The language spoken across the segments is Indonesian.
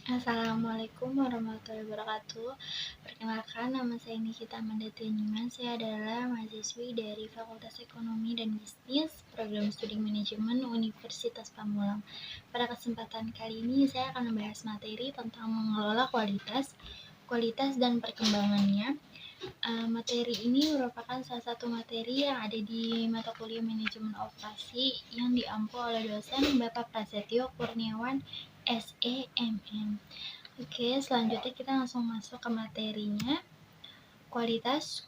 Assalamualaikum warahmatullahi wabarakatuh. Perkenalkan, nama saya Nikita Mandatiniman. Saya adalah mahasiswi dari Fakultas Ekonomi dan Bisnis, Program Studi Manajemen Universitas Pamulang. Pada kesempatan kali ini, saya akan membahas materi tentang mengelola kualitas dan perkembangannya. Materi ini merupakan salah satu materi yang ada di mata kuliah Manajemen Operasi yang diampu oleh dosen Bapak Prasetyo Kurniawan SEMM. Oke, selanjutnya kita langsung masuk ke materinya. Kualitas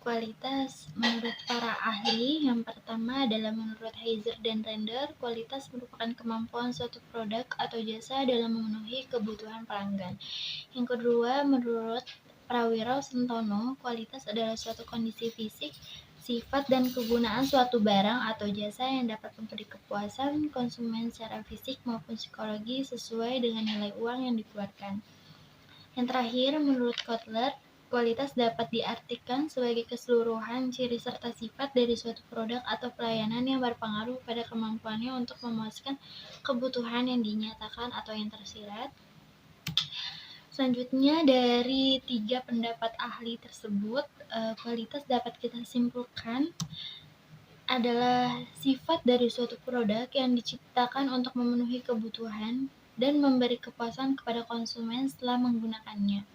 menurut para ahli, yang pertama adalah menurut Heiser dan Render, kualitas merupakan kemampuan suatu produk atau jasa dalam memenuhi kebutuhan pelanggan. Yang kedua, menurut Prawiro Sentono, kualitas adalah suatu kondisi fisik, sifat dan kegunaan suatu barang atau jasa yang dapat memberi kepuasan konsumen secara fisik maupun psikologi sesuai dengan nilai uang yang dikeluarkan. Yang terakhir, menurut Kotler, kualitas dapat diartikan sebagai keseluruhan ciri serta sifat dari suatu produk atau pelayanan yang berpengaruh pada kemampuannya untuk memuaskan kebutuhan yang dinyatakan atau yang tersirat. Selanjutnya, dari 3 pendapat ahli tersebut, kualitas dapat kita simpulkan adalah sifat dari suatu produk yang diciptakan untuk memenuhi kebutuhan dan memberi kepuasan kepada konsumen setelah menggunakannya.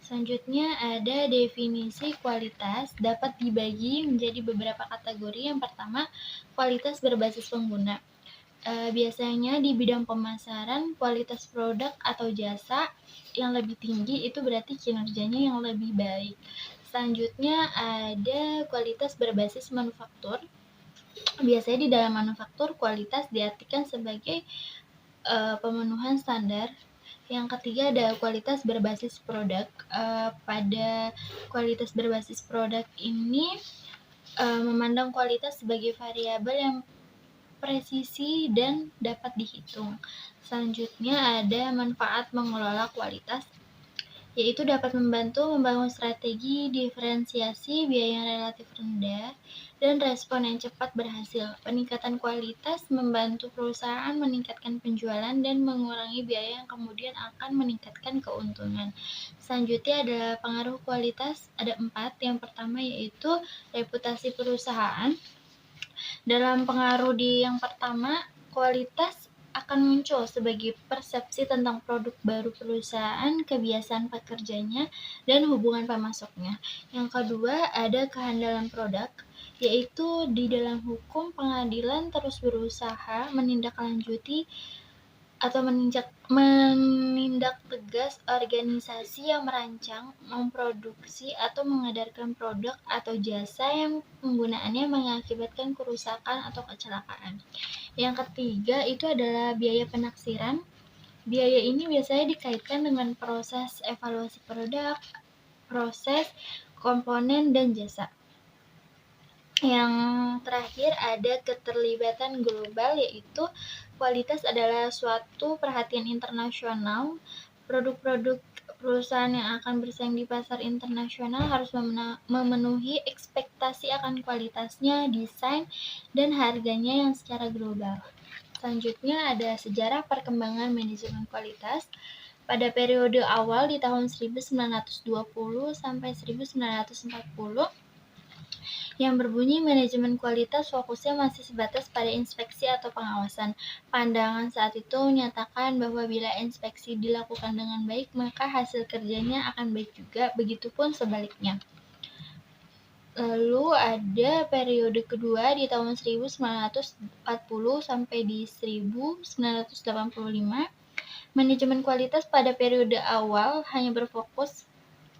Selanjutnya ada definisi kualitas dapat dibagi menjadi beberapa kategori. Yang pertama, kualitas berbasis pengguna. Biasanya di bidang pemasaran, kualitas produk atau jasa yang lebih tinggi itu berarti kinerjanya yang lebih baik. Selanjutnya ada kualitas berbasis manufaktur. Biasanya di dalam manufaktur, kualitas diartikan sebagai pemenuhan standar. Yang ketiga ada kualitas berbasis produk. Pada kualitas berbasis produk ini memandang kualitas sebagai variabel yang presisi dan dapat dihitung. Selanjutnya ada manfaat mengelola kualitas, yaitu dapat membantu membangun strategi diferensiasi biaya yang relatif rendah dan respon yang cepat berhasil. Peningkatan kualitas membantu perusahaan meningkatkan penjualan dan mengurangi biaya yang kemudian akan meningkatkan keuntungan. Selanjutnya adalah pengaruh kualitas, ada 4. Yang pertama yaitu reputasi perusahaan. Dalam pengaruh di yang pertama, kualitas akan muncul sebagai persepsi tentang produk baru perusahaan, kebiasaan pekerjanya, dan hubungan pemasoknya. Yang kedua, ada kehandalan produk, yaitu di dalam hukum pengadilan terus berusaha menindaklanjuti atau menindak tegas organisasi yang merancang, memproduksi, atau mengedarkan produk atau jasa yang penggunaannya mengakibatkan kerusakan atau kecelakaan. Yang ketiga itu adalah biaya penaksiran. Biaya ini biasanya dikaitkan dengan proses evaluasi produk, proses, komponen, dan jasa. Yang terakhir ada keterlibatan global, yaitu kualitas adalah suatu perhatian internasional. Produk-produk perusahaan yang akan bersaing di pasar internasional harus memenuhi ekspektasi akan kualitasnya, desain, dan harganya yang secara global. Selanjutnya ada sejarah perkembangan manajemen kualitas. Pada periode awal di tahun 1920 sampai 1940, yang berbunyi manajemen kualitas fokusnya masih sebatas pada inspeksi atau pengawasan. Pandangan saat itu menyatakan bahwa bila inspeksi dilakukan dengan baik, maka hasil kerjanya akan baik juga, begitupun sebaliknya. Lalu ada periode kedua di tahun 1940 sampai di 1985. Manajemen kualitas pada periode awal hanya berfokus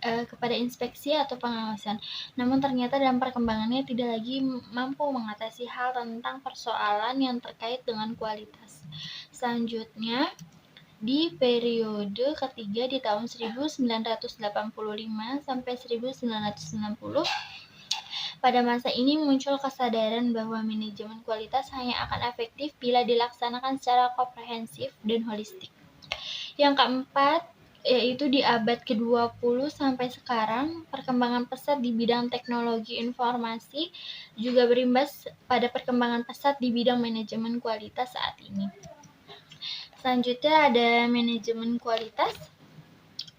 kepada inspeksi atau pengawasan. Namun ternyata dalam perkembangannya tidak lagi mampu mengatasi hal tentang persoalan yang terkait dengan kualitas. Selanjutnya, di periode ketiga di tahun 1985 sampai 1990, pada masa ini muncul kesadaran bahwa manajemen kualitas hanya akan efektif bila dilaksanakan secara komprehensif dan holistik. Yang keempat, yaitu di abad ke-20 sampai sekarang, perkembangan pesat di bidang teknologi informasi juga berimbas pada perkembangan pesat di bidang manajemen kualitas saat ini. Selanjutnya ada manajemen kualitas.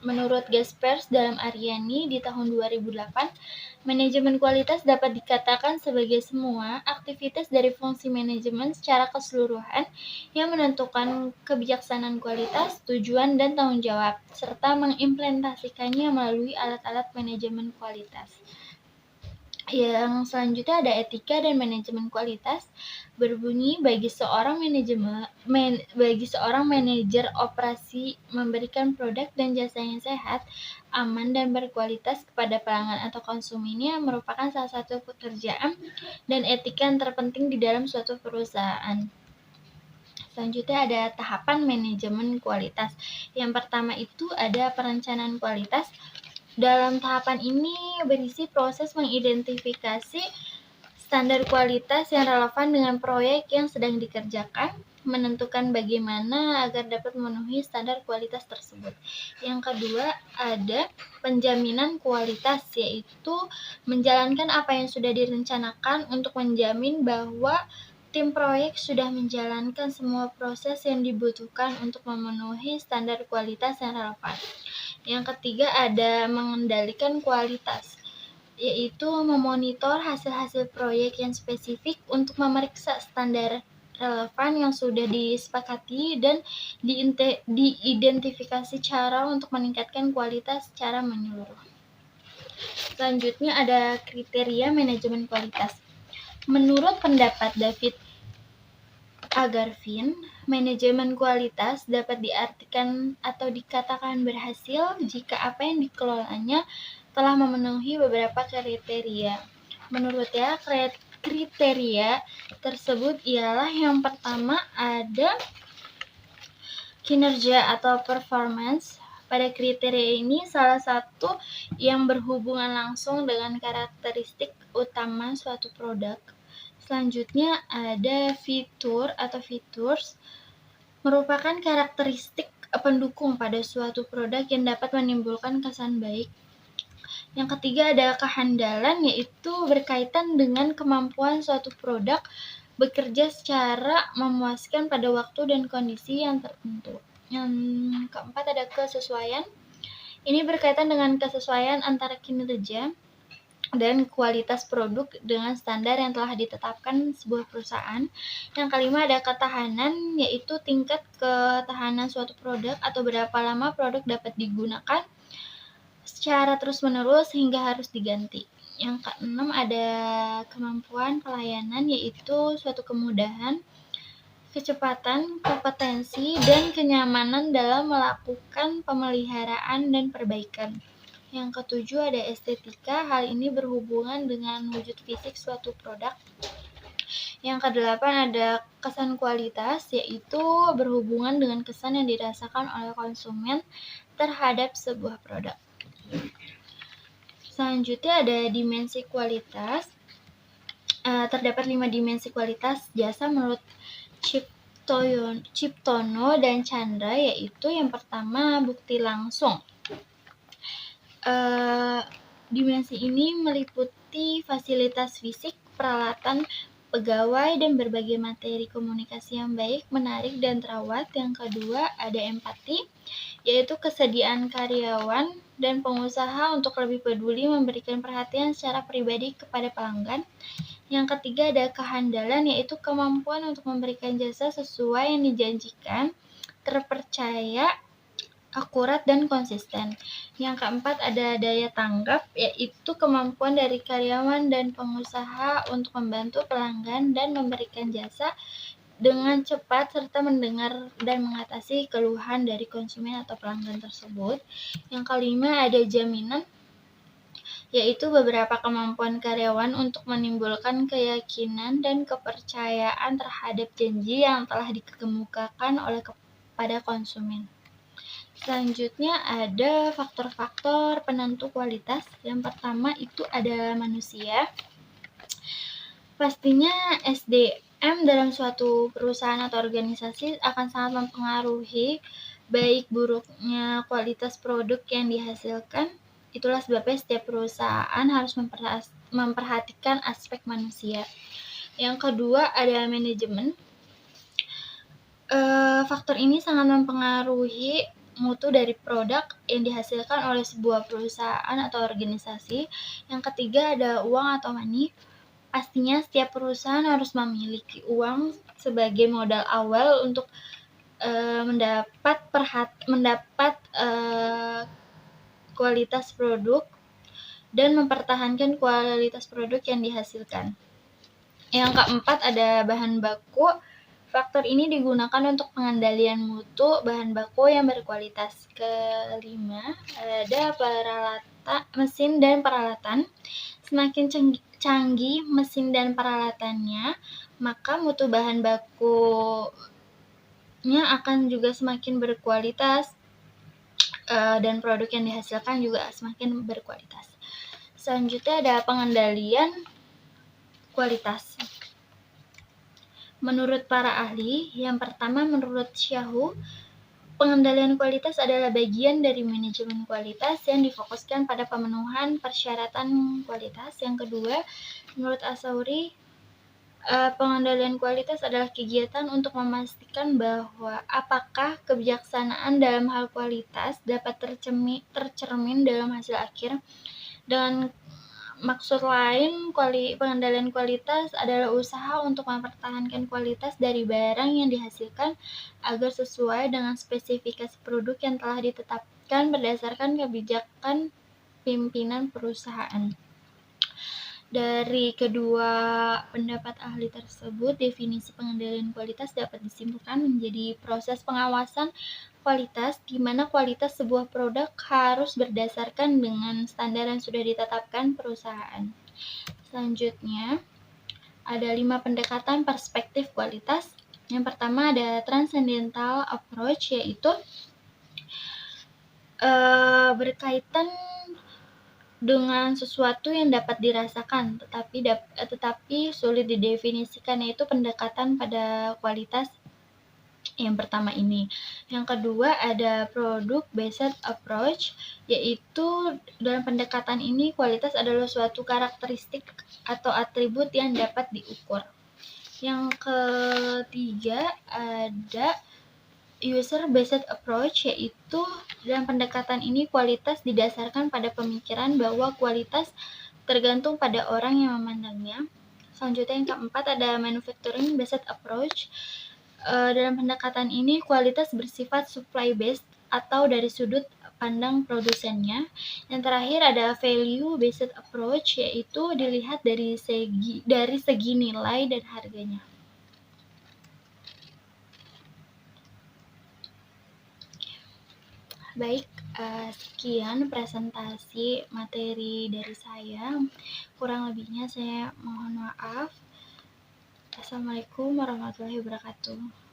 Menurut Gaspers dalam Aryani di tahun 2008, manajemen kualitas dapat dikatakan sebagai semua aktivitas dari fungsi manajemen secara keseluruhan yang menentukan kebijaksanaan kualitas, tujuan, dan tanggung jawab, serta mengimplementasikannya melalui alat-alat manajemen kualitas. Yang selanjutnya ada etika dan manajemen kualitas, berbunyi bagi seorang manajer operasi memberikan produk dan jasa yang sehat, aman, dan berkualitas kepada pelanggan atau konsumennya merupakan salah satu pekerjaan dan etika yang terpenting di dalam suatu perusahaan. Selanjutnya ada tahapan manajemen kualitas. Yang pertama itu ada perencanaan kualitas. Dalam tahapan ini berisi proses mengidentifikasi standar kualitas yang relevan dengan proyek yang sedang dikerjakan, menentukan bagaimana agar dapat memenuhi standar kualitas tersebut. Yang kedua ada penjaminan kualitas, yaitu menjalankan apa yang sudah direncanakan untuk menjamin bahwa tim proyek sudah menjalankan semua proses yang dibutuhkan untuk memenuhi standar kualitas yang relevan. Yang ketiga ada mengendalikan kualitas, yaitu memonitor hasil-hasil proyek yang spesifik untuk memeriksa standar relevan yang sudah disepakati dan diidentifikasi cara untuk meningkatkan kualitas secara menyeluruh. Selanjutnya ada kriteria manajemen kualitas. Menurut pendapat David Agarfin, manajemen kualitas dapat diartikan atau dikatakan berhasil jika apa yang dikelolanya telah memenuhi beberapa kriteria. Menurutnya, kriteria tersebut ialah yang pertama ada kinerja atau performance. Pada kriteria ini, salah satu yang berhubungan langsung dengan karakteristik utama suatu produk. Selanjutnya ada fitur atau features, merupakan karakteristik pendukung pada suatu produk yang dapat menimbulkan kesan baik. Yang ketiga ada kehandalan, yaitu berkaitan dengan kemampuan suatu produk bekerja secara memuaskan pada waktu dan kondisi yang tertentu. Yang keempat ada kesesuaian. Ini berkaitan dengan kesesuaian antara kinerja dan kualitas produk dengan standar yang telah ditetapkan sebuah perusahaan. Yang kelima ada ketahanan, yaitu tingkat ketahanan suatu produk atau berapa lama produk dapat digunakan secara terus-menerus hingga harus diganti. Yang keenam ada kemampuan pelayanan, yaitu suatu kemudahan, kecepatan, kompetensi, dan kenyamanan dalam melakukan pemeliharaan dan perbaikan. Yang ketujuh ada estetika, hal ini berhubungan dengan wujud fisik suatu produk. Yang kedelapan ada kesan kualitas, yaitu berhubungan dengan kesan yang dirasakan oleh konsumen terhadap sebuah produk. Selanjutnya ada dimensi kualitas. Terdapat 5 dimensi kualitas jasa menurut Ciptono dan Chandra, yaitu yang pertama bukti langsung. Dimensi ini meliputi fasilitas fisik, peralatan, pegawai, dan berbagai materi komunikasi yang baik, menarik, dan terawat. Yang kedua ada empati, yaitu kesediaan karyawan dan pengusaha untuk lebih peduli memberikan perhatian secara pribadi kepada pelanggan. Yang ketiga ada kehandalan, yaitu kemampuan untuk memberikan jasa sesuai yang dijanjikan, terpercaya, akurat, dan konsisten. Yang keempat ada daya tanggap, yaitu kemampuan dari karyawan dan pengusaha untuk membantu pelanggan dan memberikan jasa dengan cepat serta mendengar dan mengatasi keluhan dari konsumen atau pelanggan tersebut. Yang kelima ada jaminan, yaitu beberapa kemampuan karyawan untuk menimbulkan keyakinan dan kepercayaan terhadap janji yang telah dikemukakan oleh kepada konsumen. Selanjutnya ada faktor-faktor penentu kualitas. Yang pertama itu ada manusia. Pastinya SDM dalam suatu perusahaan atau organisasi akan sangat mempengaruhi baik buruknya kualitas produk yang dihasilkan. Itulah sebabnya setiap perusahaan harus memperhatikan aspek manusia. Yang kedua ada manajemen. Faktor ini sangat mempengaruhi mutu dari produk yang dihasilkan oleh sebuah perusahaan atau organisasi. Yang ketiga ada uang atau money. Pastinya setiap perusahaan harus memiliki uang sebagai modal awal untuk mendapat kualitas produk dan mempertahankan kualitas produk yang dihasilkan. Yang keempat ada bahan baku. Faktor ini digunakan untuk pengendalian mutu bahan baku yang berkualitas. Kelima, ada mesin dan peralatan. Semakin canggih mesin dan peralatannya, maka mutu bahan bakunya akan juga semakin berkualitas, dan produk yang dihasilkan juga semakin berkualitas. Selanjutnya ada pengendalian kualitas. Menurut para ahli, yang pertama menurut Xiaohu, pengendalian kualitas adalah bagian dari manajemen kualitas yang difokuskan pada pemenuhan persyaratan kualitas. Yang kedua, menurut Asauri, pengendalian kualitas adalah kegiatan untuk memastikan bahwa apakah kebijaksanaan dalam hal kualitas dapat tercermin dalam hasil akhir. Dengan maksud lain, pengendalian kualitas adalah usaha untuk mempertahankan kualitas dari barang yang dihasilkan agar sesuai dengan spesifikasi produk yang telah ditetapkan berdasarkan kebijakan pimpinan perusahaan. Dari kedua pendapat ahli tersebut, definisi pengendalian kualitas dapat disimpulkan menjadi proses pengawasan kualitas, di mana kualitas sebuah produk harus berdasarkan dengan standar yang sudah ditetapkan perusahaan. Selanjutnya, ada 5 pendekatan perspektif kualitas. Yang pertama ada transcendental approach, yaitu berkaitan dengan sesuatu yang dapat dirasakan tetapi sulit didefinisikan, yaitu pendekatan pada kualitas yang pertama ini. Yang kedua ada product based approach, yaitu dalam pendekatan ini kualitas adalah suatu karakteristik atau atribut yang dapat diukur. Yang ketiga ada user based approach, yaitu dalam pendekatan ini kualitas didasarkan pada pemikiran bahwa kualitas tergantung pada orang yang memandangnya. Selanjutnya yang keempat ada manufacturing based approach. Dalam pendekatan ini kualitas bersifat supply based atau dari sudut pandang produsennya. Yang terakhir ada value based approach, yaitu dilihat dari segi nilai dan harganya. Baik, sekian presentasi materi dari saya. Kurang lebihnya saya mohon maaf. Assalamualaikum warahmatullahi wabarakatuh.